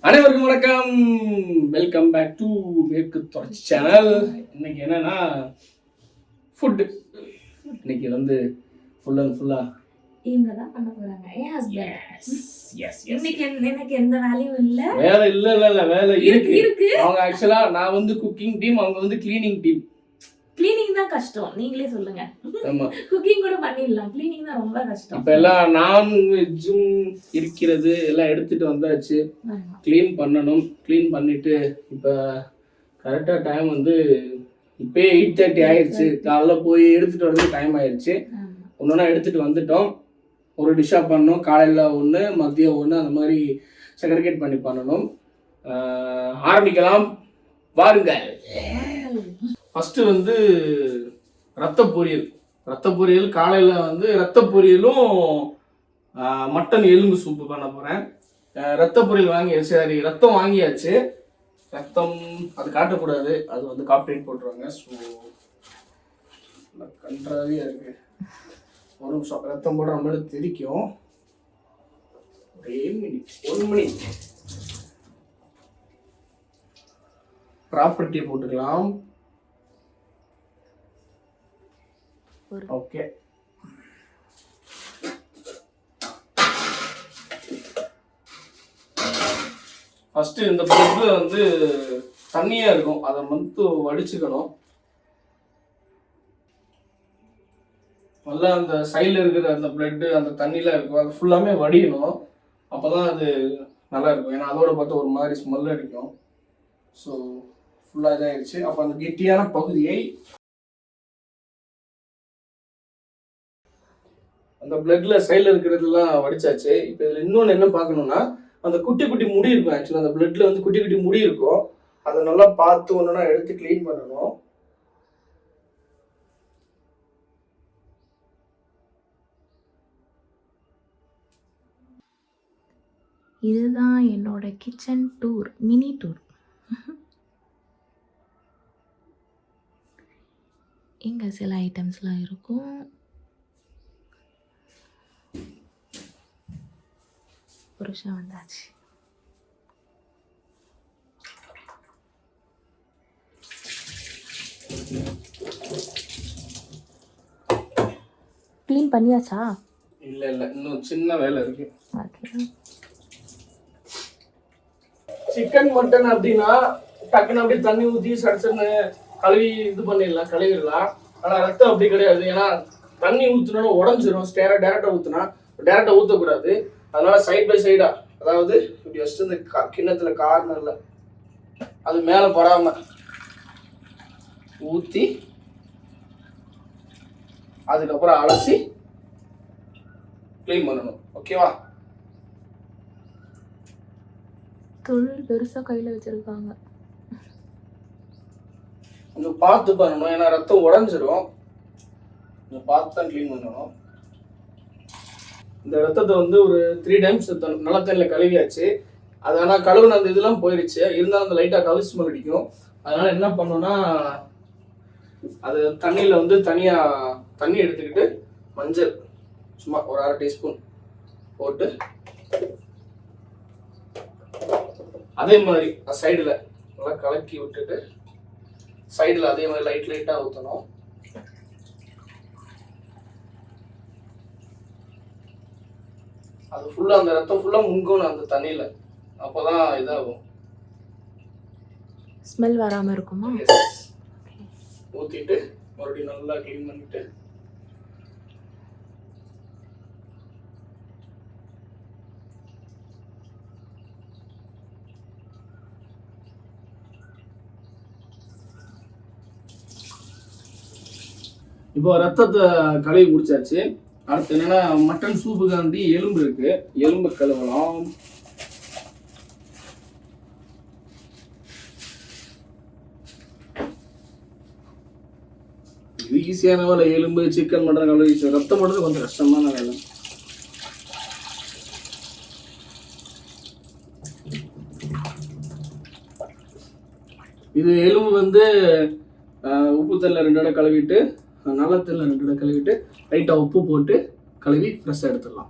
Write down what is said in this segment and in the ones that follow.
அனைவருக்கும் வணக்கம். Welcome back to மேற்கு தொடர்ச்சி சேனல். இன்னைக்கு என்னன்னா ஃபுட்டு. இன்னைக்கு வந்து ஃபுல் அண்ட் ஃபுல்லா இவங்க தான் பண்ண போறாங்க. என் ஹஸ்பண்ட். இன்னைக்கு எனக்கு எந்த வேலையும் இல்ல. வேலை இருக்கு. அவங்க ஆக்சுவலா நான் வந்து குக்கிங் டீம், அவங்க வந்து கிளீனிங் டீம். கிளீனிங் தான் கஷ்டம், நீங்களே சொல்லுங்க. ஆமா, குக்கிங் கூட பண்ணிடலாம், கிளீனிங் தான் ரொம்ப கஷ்டம். இப்ப எல்லாம் நான்வெஜ்ஜும் இருக்கிறது, எல்லாம் எடுத்துட்டு வந்தாச்சு. கிளீன் பண்ணணும். கிளீன் பண்ணிட்டு இப்ப கரெக்டா டைம் வந்து இப்பயே 8:30 ஆயிடுச்சு. காலைல போய் எடுத்துட்டு வரதுக்கு டைம் ஆயிடுச்சு. ஒன்னொன்னா எடுத்துட்டு வந்துட்டோம். ஒரு டிஷ்ஷா பண்ணணும். காலையில ஒன்று, மதியம் ஒன்று, அந்த மாதிரி செக்ரிகேட் பண்ணி பண்ணணும். ஆரம்பிக்கலாம் வாருங்கள். ஃபஸ்ட்டு வந்து ரத்த பொரியல். காலையில் வந்து ரத்த பொரியலும் மட்டன் எலும்பு சூப்பு பண்ண போகிறேன். ரத்த பொரியல் ரத்தம் வாங்கியாச்சு. ரத்தம் அது காட்டக்கூடாது, அது வந்து காப்பிரைட் போட்டுருவாங்க. ஸோ கன்றாவே இருக்கு. ஒரு நிமிஷம், ரத்தம் போட நம்மளுக்கு தெரிக்கும். ஒரு மினிட் ப்ராப்பர்ட்டியை போட்டுக்கலாம். ஓகே, ஃபர்ஸ்ட் இந்த பிளட்ல வந்து தண்ணியா இருக்கும், அதை வந்து வடிச்சுக்கணும். நல்லா அந்த சைடில் இருக்கிற அந்த பிளட்டு அந்த தண்ணியில் இருக்கும், அது ஃபுல்லாமே வடியணும். அப்போதான் அது நல்லா இருக்கும். ஏன்னா அதோட பார்த்து ஒரு மாதிரி ஸ்மெல் அடிக்கும். ஸோ ஃபுல்லாக இதாகிடுச்சு. அப்போ அந்த கெட்டியான பகுதியை அந்த பிளட்ல சைடில் இருக்கிறதுலாம் வடிச்சாச்சு. இப்போ இதில் இன்னொன்று என்ன பார்க்கணும்னா, அந்த குட்டி குட்டி முடி இருக்கும். ஆக்சுவலாக அந்த பிளட்ல வந்து குட்டி குட்டி முடி இருக்கும். அதை நல்லா பார்த்து ஒன்றுனா எடுத்து க்ளீன் பண்ணணும். இதுதான் என்னோட கிச்சன் டூர், மினி டூர். இங்கே சில ஐட்டம்ஸ்லாம் இருக்கும். புருஷன் வந்தாச்சு. க்ளீன் பண்ணியாச்சா? இல்லை இன்னும் சின்ன வேலை இருக்கு. சிக்கன் மட்டன் அப்படின்னா டக்குன்னு அப்படியே தண்ணி ஊற்றி சடச்சுன்னு கழுவி இது பண்ணிடலாம், கழுவிடலாம். ஆனால் ரத்தம் அப்படி கிடையாது. ஏன்னா தண்ணி ஊற்றினா உடஞ்சிரும். டேரெக்டாக ஊற்றினா டேரெக்டாக ஊற்றக்கூடாது. அதனால சைட் பை சைடா, அதாவது இப்படி வச்சுட்டு இந்த கிண்ணத்துல கார்னர்ல அது மேல படாம ஊத்தி அதுக்கப்புறம் அலசி க்ளீன் பண்ணணும். ஓகேவா? தொழில் பெருசா கையில வச்சிருக்காங்க. கொஞ்சம் பார்த்து பண்ணணும், ஏன்னா ரத்தம் உடஞ்சிரும். கொஞ்சம் பார்த்து தான் க்ளீன் பண்ணணும். இந்த ரத்தத்தை வந்து ஒரு 3 டைம்ஸ் நல்ல தண்ணியில் கழுவியாச்சு. அது ஆனால் கழுவுன அந்த இதெல்லாம் போயிடுச்சு. இருந்தாலும் அந்த லைட்டாக கவி ஸ்மெல் அடிக்கும். அதனால என்ன பண்ணோம்னா, அது தண்ணியில் வந்து தனியாக தண்ணி எடுத்துக்கிட்டு மஞ்சள் சும்மா ஒரு 1/2 டீஸ்பூன் போட்டு அதே மாதிரி சைடில் நல்லா கலக்கி விட்டுட்டு சைடில் அதே மாதிரி லைட்டாக ஊற்றணும். அது ஃபுல்லாக அந்த ரத்தம் ஃபுல்லாக முங்கணும் அந்த தண்ணியில். அப்போதான் இதாகும், ஸ்மெல் வராமல் இருக்குமா? ஊற்றிட்டு மறுபடியும் நல்லா க்ளீன் பண்ணிட்டு இப்போ ரத்தத்தை கழுவி முடிச்சாச்சு. அடுத்து என்னன்னா, மட்டன் சூப்புக்காண்டி எலும்பு இருக்கு, எலும்பு கழுவலாம். இது ஈஸியான வேலை. எலும்பு சிக்கன் மட்டன் கழுவி, ரத்தம் மட்டும் கொஞ்சம் கஷ்டமான வேலை. இது எலும்பு வந்து உப்பு தண்ணில் 2 தடவை கழுவிட்டு, நல்ல தண்ணியில் 2 தடவை கழுவிட்டு லைட்டாக உப்பு போட்டு கழுவி ஃப்ரெஷ்ஷாக எடுத்துடலாம்.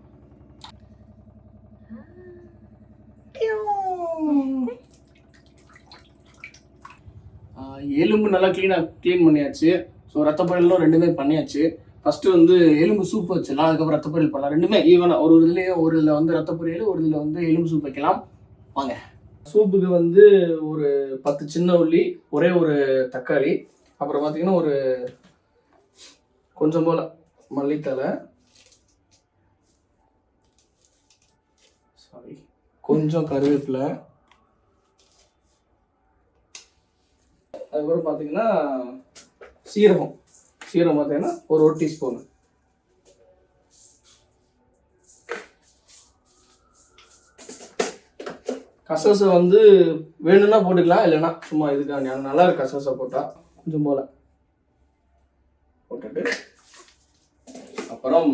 எலும்பு நல்லா க்ளீன் பண்ணியாச்சு. ஸோ ரத்த பொரியலும் ரெண்டுமே பண்ணியாச்சு. ஃபஸ்ட்டு வந்து எலும்பு சூப் வச்சிடலாம், அதுக்கப்புறம் ரத்த பொரியல் பண்ணலாம். ரெண்டுமே ஈவனாக ஒரு இதுலேயே ஒரு இதில் வந்து ரத்த பொரியல், ஒரு இதில் வந்து எலும்பு சூப் வைக்கலாம். வாங்க. சூப்புக்கு வந்து ஒரு 10 சின்ன உள்ளி, ஒரே ஒரு தக்காளி, அப்புறம் பார்த்தீங்கன்னா ஒரு கொஞ்சம் போல் மல்லித்தலை, கொஞ்சம் கருவேப்பிலை, அதுக்கப்புறம் பார்த்தீங்கன்னா சீரகம் பார்த்தீங்கன்னா ஒரு டீஸ்பூன். கசகசை வந்து வேணும்னா போட்டுக்கலாம், இல்லைன்னா சும்மா இதுக்காண்டி நல்லா இருக்கு. கசகசை போட்டால் கொஞ்சம் போல் போட்டுட்டு, அப்புறம்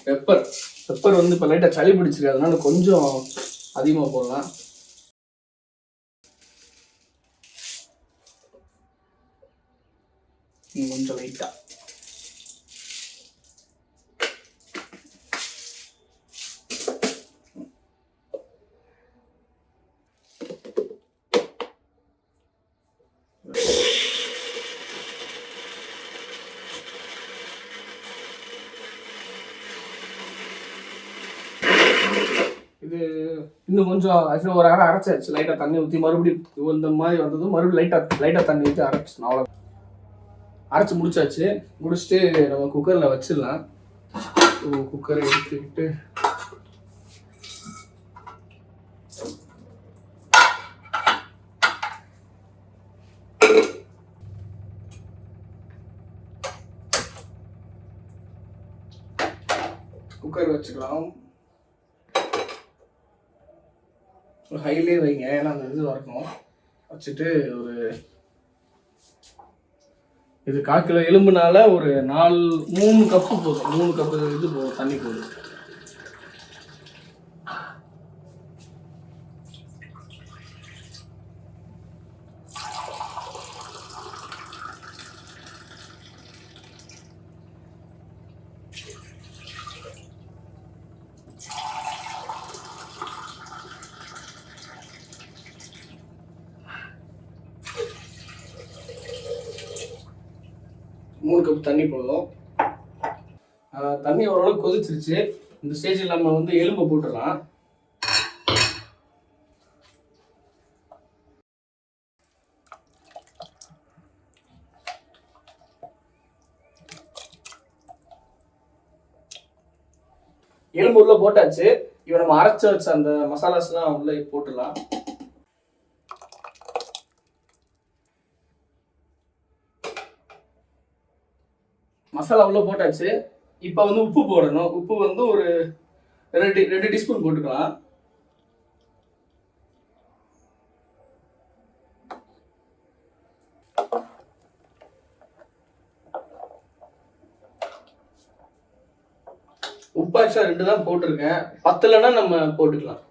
பெப்பர் வந்து இப்போ லைட்டாக சளி பிடிச்சிருக்கு, அதனால கொஞ்சம் அதிகமாக போடலாம். கொஞ்சம் லைட்டாக இது இன்னும் கொஞ்சம் ஆக்சுவலாக ஒரு அரை அரைச்சாச்சு. லைட்டாக தண்ணி ஊற்றி மறுபடியும் இந்த மாதிரி வந்ததும் மறுபடியும் லைட்டாக தண்ணி ஊற்றி அரைச்சிடணும். அவ்வளோ அரைச்சி முடிச்சுட்டு நம்ம குக்கரில் வச்சிடலாம். குக்கரை எடுத்துக்கிட்டு குக்கர் வச்சுக்கலாம். ஹைலே வைங்க, ஏன்னா அந்த இது வரணும். வச்சுட்டு ஒரு இது 1/4 கிலோ எலும்புனால ஒரு 3 கப்பு போதும். 3 கப்பு இது போதும், தண்ணி போதும். மூணு கப் தண்ணி போதும். தண்ணி ஓரளவுக்கு கொதிச்சிருச்சு. இந்த ஸ்டேஜில் நம்ம வந்து எலும்பை போட்டுடலாம். எலும்பு உள்ள போட்டாச்சு. இப்போ நம்ம அரைச்சு வச்ச அந்த மசாலாஸ்லாம் உள்ள போட்டுடலாம். மசாலா உள்ள போட்டாச்சு. இப்போ வந்து உப்பு போடணும். உப்பு வந்து ஒரு 2 டீஸ்பூன் போட்டுக்கலாம். உப்பு ஆக்சுவலாக 2 தான் போட்டிருக்கேன். பத்தலைன்னா நம்ம போட்டுக்கலாம்.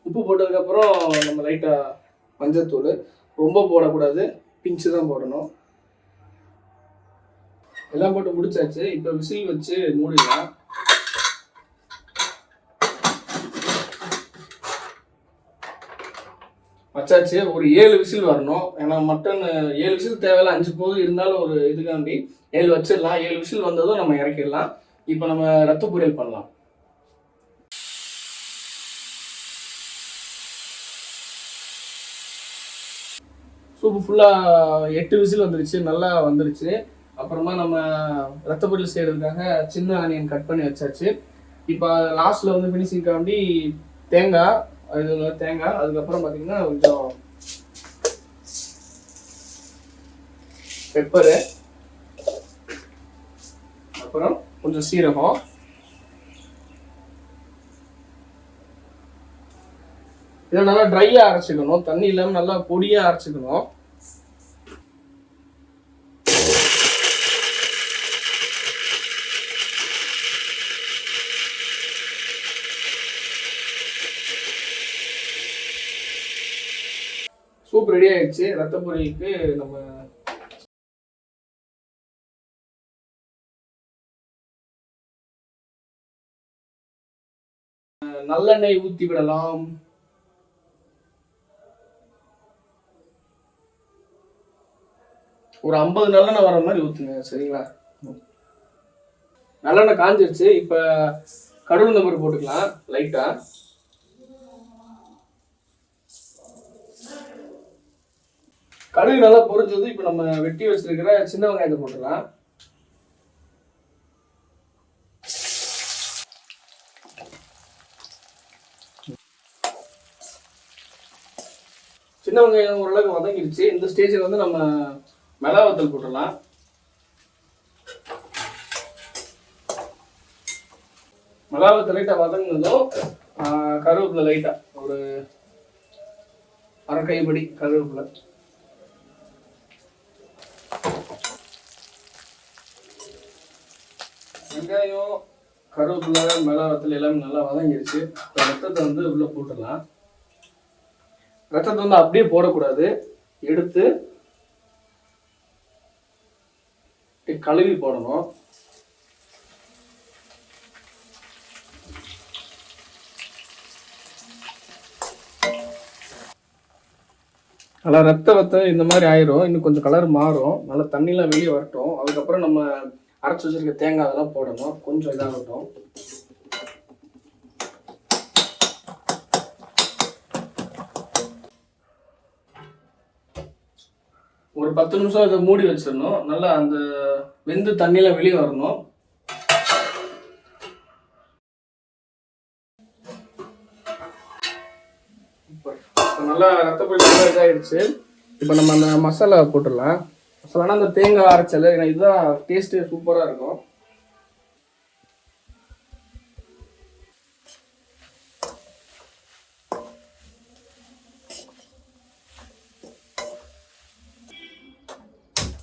உப்பு போட்டதுக்கப்புறம் நம்ம லைட்டாக மஞ்சத்தூள், ரொம்ப போடக்கூடாது, பிஞ்சு தான் போடணும். எல்லாம் போட்டு முடிச்சாச்சு. இப்போ விசில் வச்சு மூடிடலாம். வச்சாச்சு. ஒரு 7 விசில் வரணும். ஏன்னா மட்டன் 7 விசில் தேவையில்ல, 5 போதும். இருந்தாலும் ஒரு இதுக்காண்டி 7 வச்சிடலாம். 7 விசில் வந்ததும் நம்ம இறக்கிடலாம். இப்போ நம்ம ரத்த பொரியல் பண்ணலாம். சூப்பு ஃபுல்லாக 8 விசில் வந்துருச்சு, நல்லா வந்துருச்சு. அப்புறமா நம்ம ரத்த பொரியல் செய்கிறதுக்காக சின்ன ஆனியன் கட் பண்ணி வச்சாச்சு. இப்போ லாஸ்ட்டில் வந்து ஃபினிஷிங்காண்டி தேங்காய், அதுக்கப்புறம் பார்த்தீங்கன்னா கொஞ்சம் பெப்பரு, அப்புறம் கொஞ்சம் சீரகம், இதை நல்லா ட்ரையாக அரைச்சிக்கணும். தண்ணி இல்லாமல் நல்லா பொடியாக அரைச்சிக்கணும். சூப் ரெடி ஆயிடுச்சு. ரத்த பொரியலுக்கு நம்ம நல்லெண்ணெய் ஊற்றி விடலாம். ஒரு 50 நல்லெண்ணெய் வர மாதிரி ஊற்றுங்க. சரிங்களா? நல்லெண்ணெய் காஞ்சிருச்சு. இப்போ கடுகு நம்பர் போட்டுக்கலாம் லைட்டாக. கடுகு நல்லா பொரிஞ்சது. இப்போ நம்ம வெட்டி வச்சிருக்கிற சின்ன வெங்காயத்தை போட்டுக்கலாம். சின்ன வெங்காயம் ஓரளவுக்கு வதங்கிடுச்சு. இந்த ஸ்டேஜில் வந்து நம்ம மிளகாத்தூள் போட்டுடலாம். மிளகாத்தூள் லைட்டாக வதங்கினதும் கருவேப்பிலை லைட்டாக ஒரு அரை கைப்படி கருவேப்பிலை. வெங்காயம் கருவேப்பிலை மிளகாத்தூள் எல்லாமே நல்லா வதங்கிடுச்சு. இப்போ ரத்தத்தை வந்து உள்ளே போட்டுடலாம். ரத்தத்தை வந்து அப்படியே போடக்கூடாது. எடுத்து கழுவி போடணும். நல்லா ரத்த இந்த மாதிரி ஆயிரும். இன்னும் கொஞ்சம் கலர் மாறும். நல்லா தண்ணிலாம் வெளியே வரட்டும். அதுக்கப்புறம் நம்ம அரைச்சி வச்சிருக்க தேங்காய் அதெல்லாம் போடணும். கொஞ்சம் இதாகட்டும். ஒரு 10 நிமிஷம் இதை மூடி வச்சிடணும். நல்லா அந்த வெந்து தண்ணியெல்லாம் வெளியே வரணும். இப்போ நல்லா ரத்தப்பொடி நல்லா இதாகிடுச்சு. இப்போ நம்ம அந்த மசாலா போட்டுடலாம். மசாலானா அந்த தேங்காய் அரைச்சல். ஏன்னா இதுதான் டேஸ்ட்டு சூப்பராக இருக்கும்.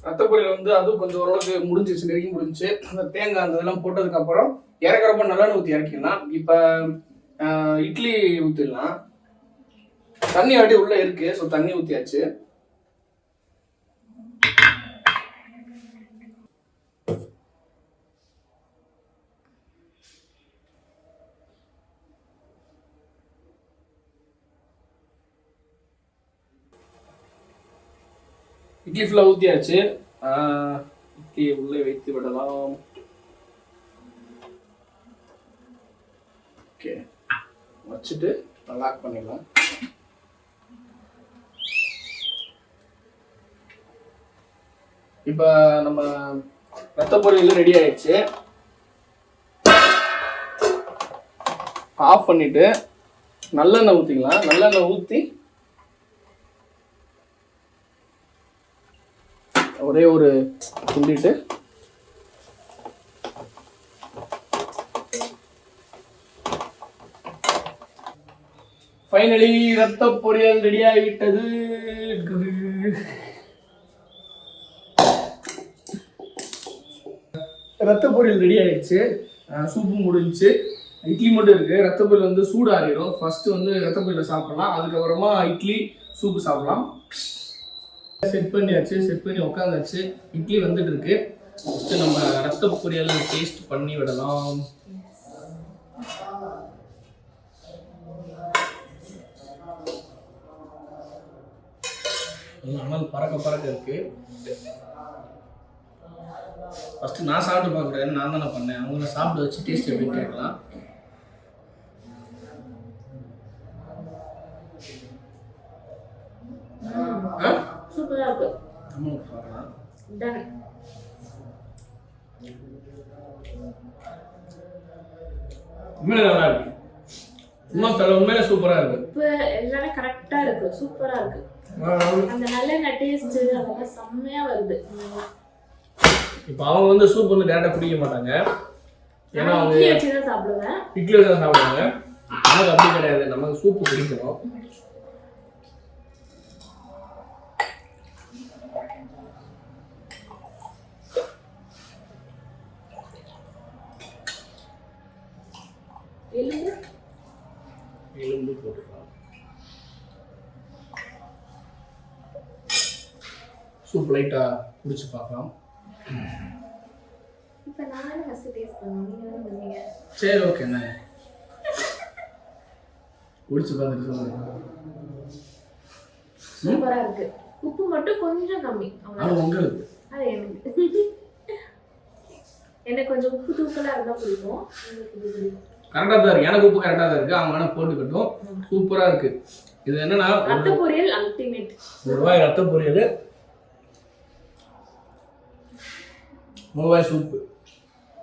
ரத்தப்பொடியில் வந்து அதுவும் கொஞ்சம் ஓரளவுக்கு முடிஞ்சிச்சு, நெருங்கி முடிஞ்சிச்சு. அந்த தேங்காய் அந்த இதெல்லாம் போட்டதுக்கப்புறம் இறக்குறப்ப நல்லெண்ணெய் ஊற்றி இறக்கிடலாம். இப்போ இட்லி ஊற்றிடலாம். தண்ணி வாட்டி உள்ளே இருக்கு. ஸோ தண்ணி ஊற்றியாச்சு. இட்லி ஃபுல்லாக ஊற்றியாச்சு. இட்லியை உள்ளே வைத்து விடலாம். ஓகே, வச்சுட்டு லாக் பண்ணிடலாம். இப்போ நம்ம ரத்தப்பொரியல் ரெடி ஆயிடுச்சு. ஆஃப் பண்ணிட்டு நல்லெண்ணெய் ஊற்றிக்கலாம். நல்லெண்ணெய் ஊற்றி ஒரே ஒரு கிண்டிட்டு ஃபைனலி ரத்த பொரியல் ரெடி ஆகிவிட்டது. ரத்த பொரியல் ரெடி ஆயிடுச்சு. சூப்பு முடிஞ்சிச்சு. இட்லி மட்டும் இருக்கு. ரத்த பொரியல் வந்து சூடாகிடும். ஃபர்ஸ்ட் வந்து ரத்த பொரியல் சாப்பிடலாம். அதுக்கப்புறமா இட்லி சூப்பு சாப்பிடலாம். செட் பண்ணியாச்சு. செட் பண்ணி உட்காந்தாச்சு. இட்லி வந்துட்டு இருக்கு. ஃபஸ்ட்டு நம்ம ரத்த பொரியல் டேஸ்ட் பண்ணி விடலாம். அனல் பறக்க பறக்க இருக்கு. ஃபஸ்ட்டு நான் சாப்பிட்டு பார்க்குறேன். நான் தானே பண்ணேன். அவங்கள சாப்பிட வச்சு டேஸ்ட் எப்படின்னு கேட்கலாம். சூப்பரா இருக்கு. நம்மளுக்கு பார்க்கலாம். உண்மையில நல்லா இருக்கு. உண்மையில சூப்பரா இருக்கு. இப்போ எல்லாமே கரெக்டா இருக்கு. சூப்பரா இருக்கு. அந்த நல்லெண்ணெய் டேஸ்ட் அதெல்லாம் செம்மையா வருது. இப்போ அவங்க வந்து சூப் வந்து டேரக்டா குடிக்க மாட்டாங்க. ஏன்னா அவங்க இட்லி வச்சு தான் சாப்பிடுவேன். இட்லி வச்சு தான் சாப்பிடுவாங்க. நமக்கு அப்படி கிடையாது. நமக்கு சூப்பு குடிக்கணும். எலும்பு போட்டுக்கலாம். சூப் லைட்டா குடிச்சு பார்க்கலாம். இப்போ நானே ஃபர்ஸ்ட் டேஸ்ட் பண்ணேன். நீங்க என்ன பண்ணீங்க? சரி, ஓகேண்ணே. குடிச்சு பார்த்துட்டு சொல்லுங்க. சூப்பரா இருக்கு. உப்பு மட்டும் கொஞ்சம் கம்மி. அது உங்களுக்கு அது எனக்கு கொஞ்சம் உப்பு தூக்கலா இருந்தா பிடிக்கும். கரெக்டாக தான் இருக்கு. எனக்கு உப்பு கரெக்டாக தான் இருக்கு. அவங்க வேணா போட்டுக்கட்டும். சூப்பராக இருக்கு. இது என்னன்னா ரத்த பொரியல் அல்டிமேட். ₹1 ரத்த பொரியல், ₹1 சூப்பு.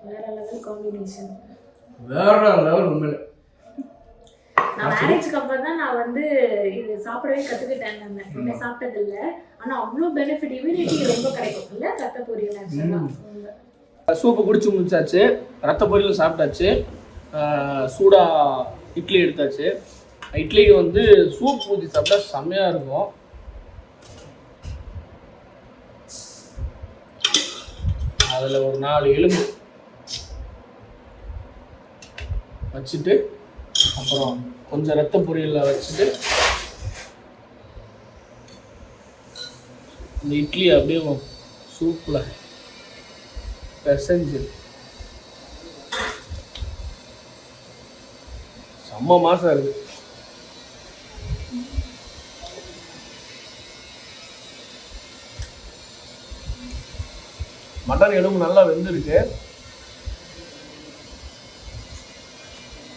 வேற லெவல் காம்பினேஷன். வேற லெவல் உண்மையில. நான் மேரேஜ்க்கு அப்புறம் தான் நான் வந்து இது சாப்பிடவே கத்துக்கிட்டேன். நான் என்ன சாப்பிட்டது இல்ல. ஆனா அவ்வளோ பெனிஃபிட் இம்யூனிட்டி ரொம்ப கிடைக்கும் இல்ல ரத்த பொரியல் ஆக்சுவலா. சூப்பு குடிச்சு முடிச்சாச்சு, ரத்த பொரியல் சாப்பிட்டாச்சு, சூடா இட்லி எடுத்தாச்சு. இட்லிக்கு வந்து சூப் ஊற்றி சாப்பிட்டா செம்மையா இருக்கும். அதில் ஒரு 4 எலும்பு வச்சுட்டு அப்புறம் கொஞ்சம் ரத்த பொரியலில் வச்சுட்டு இந்த இட்லி அப்படியே சூப்பில் பிசைஞ்சு செம்ம மாசம் இருக்கு. மட்டன் எலும்பு நல்லா வெந்திருக்கு.